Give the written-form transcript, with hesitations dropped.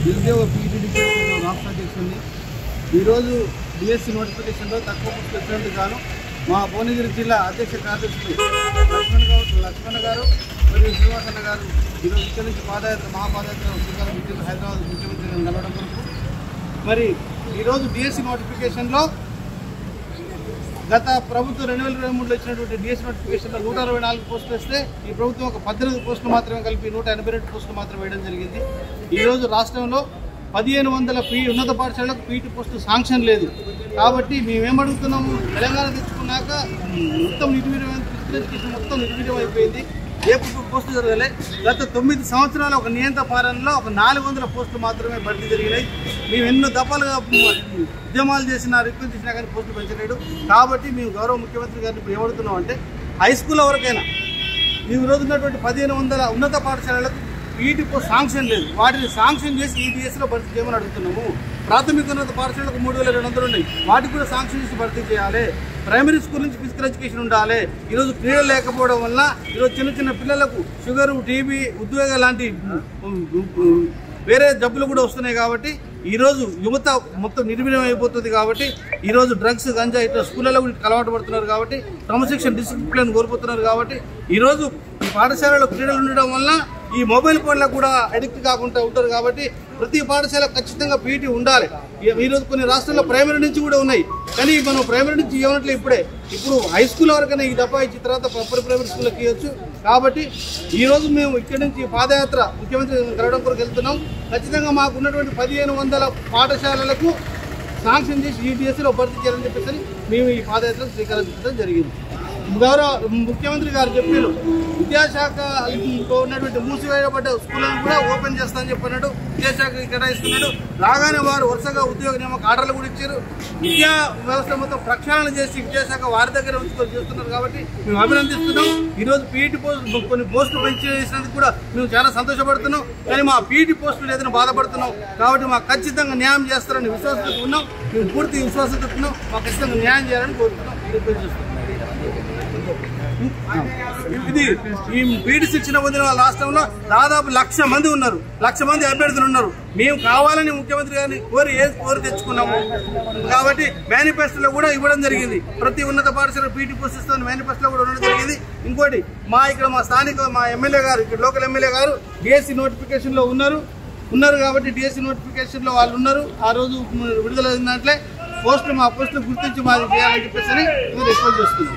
నిరుద్యోగ పీటీడీ రాష్ట్ర అధ్యక్షుడిని ఈరోజు డిఎస్సి నోటిఫికేషన్లో తక్కువ పోస్టులు వచ్చినందుకు గాను మా భువనగిరి జిల్లా అధ్యక్ష కార్యదర్శులు లక్ష్మణ గారు మరియు శ్రీనివాసన్న గారు ఈరోజు ఇక్కడి నుంచి మహాపాదయాత్ర శ్రీకారం చుట్టారు హైదరాబాద్ ముఖ్యమంత్రి గారిని కలవడం కొరకు. మరి ఈరోజు డిఎస్సి నోటిఫికేషన్లో గత ప్రభుత్వం 2023లో ఇచ్చినటువంటి డిఎస్సి నోటిఫికేషన్లో 164 పోస్టులు వస్తే ఈ ప్రభుత్వం ఒక 18 పోస్టులు మాత్రమే కలిపి 182 పోస్టులు మాత్రమే వేయడం జరిగింది. ఈరోజు రాష్ట్రంలో 1500 ఉన్నత పాఠశాలకు పీటీ పోస్టు శాంక్షన్ లేదు. కాబట్టి మేమేమడుగుతున్నాము, తెలంగాణ తెచ్చుకున్నాక మొత్తం నిర్వీర్యం అయిపోయింది. ఏ పోస్టు జరగలే. గత 9 సంవత్సరాల ఒక నియంత్రణ పాలనలో ఒక 400 పోస్టులు మాత్రమే భర్తీ జరిగినాయి. మేము ఎన్నో దఫాలుగా ఉద్యమాలు చేసినా రిక్వెస్ట్ చేసినా కానీ పోస్టులు పెంచలేడు. కాబట్టి మేము గౌరవ ముఖ్యమంత్రి గారిని ఇప్పుడు ఏమడుగుతున్నాం అంటే, హై స్కూల్ వరకైనా ఈ రోజు ఉన్నటువంటి 1500 ఉన్నత పాఠశాలలకు పీటీ పోస్ట్ శాంక్షన్ లేదు. వాటిని శాంక్షన్ చేసి ఈ డిఎస్సిలో భర్తీ చేయమని అడుగుతున్నాము. ప్రాథమిక ఉన్నత పాఠశాలకు 3200 ఉన్నాయి. వాటికి కూడా శాంక్షన్ చేసి భర్తీ చేయాలి. ప్రైమరీ స్కూల్ నుంచి ఫిజికల్ ఎడ్యుకేషన్ ఉండాలి. ఈరోజు క్రీడలు లేకపోవడం వల్ల ఈరోజు చిన్న పిల్లలకు షుగరు, టీబీ, ఉద్వేగం లాంటి వేరే జబ్బులు కూడా వస్తున్నాయి. కాబట్టి ఈరోజు యువత మొత్తం నిర్వీర్యం అయిపోతుంది. కాబట్టి ఈరోజు డ్రగ్స్, గంజా ఇట్లా స్కూళ్ళలో అలవాటు పడుతున్నారు. కాబట్టి క్రమశిక్షణ డిసిప్లిన్ కోల్పోతున్నారు. కాబట్టి ఈరోజు ఈ పాఠశాలలో క్రీడలు ఉండడం వల్ల ఈ మొబైల్ ఫోన్లకు కూడా అడిక్ట్ కాకుండా ఉంటారు. కాబట్టి ప్రతి పాఠశాల ఖచ్చితంగా పీటీ ఉండాలి. ఈరోజు కొన్ని రాష్ట్రాల్లో ప్రైమరీ నుంచి కూడా ఉన్నాయి. కానీ మనం ప్రైమరీ నుంచి ఇవ్వనట్లే. ఇప్పుడు హై స్కూల్ వరకైనా ఈ దఫా ఇచ్చిన తర్వాత ప్రైమరీ స్కూల్కి ఇవ్వచ్చు. కాబట్టి ఈరోజు మేము ఇక్కడి నుంచి పాదయాత్ర ముఖ్యమంత్రి కలవడం కొరకు వెళ్తున్నాం. ఖచ్చితంగా మాకు ఉన్నటువంటి 1500 పాఠశాలలకు శాంక్షన్ చేసి ఈ డిఎస్సిలో భర్తీ చేయాలని చెప్పేసి మేము ఈ పాదయాత్రకు శ్రీకారం చుట్టడం జరిగింది. గౌరవ ముఖ్యమంత్రి గారు చెప్పారు, విద్యాశాఖలో ఉన్నటువంటి మూసివేయబడ్డ స్కూళ్ళను కూడా ఓపెన్ చేస్తామని చెప్పినాడు. విద్యాశాఖకి కేటాయిస్తున్నాడు. రాగానే వారు వరుసగా ఉద్యోగ నియామక ఆర్డర్లు కూడా ఇచ్చారు. విద్యా వ్యవస్థ మొత్తం ప్రక్షాళన చేసి విద్యాశాఖ వారి దగ్గర ఉంచుకొని చేస్తున్నారు. కాబట్టి మేము అభినందిస్తున్నాం. ఈరోజు పీఈటీ పోస్టు కొన్ని పోస్టులు పెంచేసినందుకు కూడా మేము చాలా సంతోషపడుతున్నాం. కానీ మా పీఈటీ పోస్టులు ఏదైనా బాధపడుతున్నాం. కాబట్టి మాకు ఖచ్చితంగా న్యాయం చేస్తారని విశ్వాసంతో ఉన్నాం. మేము పూర్తి విశ్వాసంతో ఉన్నాం. మాకు ఖచ్చితంగా న్యాయం చేయాలని కోరుతున్నాం. రిక్వెస్ట్ చేస్తున్నాం. ఇది ఈ పీటీ శిక్షణ పొందిన రాష్ట్రంలో దాదాపు 1,00,000 మంది ఉన్నారు. 1,00,000 మంది అభ్యర్థులు ఉన్నారు. మేము కావాలని ముఖ్యమంత్రి గారిని కోరి తెచ్చుకున్నాము. కాబట్టి మేనిఫెస్టోలో కూడా ఇవ్వడం జరిగింది. ప్రతి ఉన్నత పాఠశాల పీటీ పోస్ట్ ఇస్తామని మేనిఫెస్టోలో కూడా ఉండడం జరిగింది. ఇంకోటి మా స్థానిక ఎమ్మెల్యే గారు, ఇక్కడ లోకల్ ఎమ్మెల్యే గారు డిఎస్సి నోటిఫికేషన్లో ఉన్నారు. కాబట్టి డిఎస్సి నోటిఫికేషన్లో వాళ్ళు ఉన్నారు. ఆ రోజు విడుదల అయినట్లే మా పోస్టులు గుర్తించి మాది చేయాలని చెప్పేసి రిక్వెస్ట్ చేస్తున్నాం.